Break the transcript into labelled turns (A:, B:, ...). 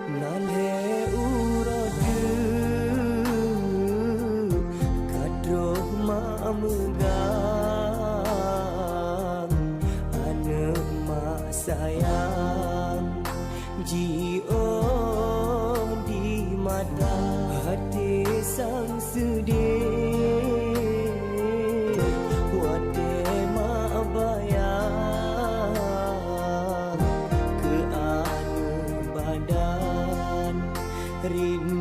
A: Nalhe uradu kadroh mamegang ane mak sayang jio di mata hati sang sedih wate mak bayang ke anu badan rindu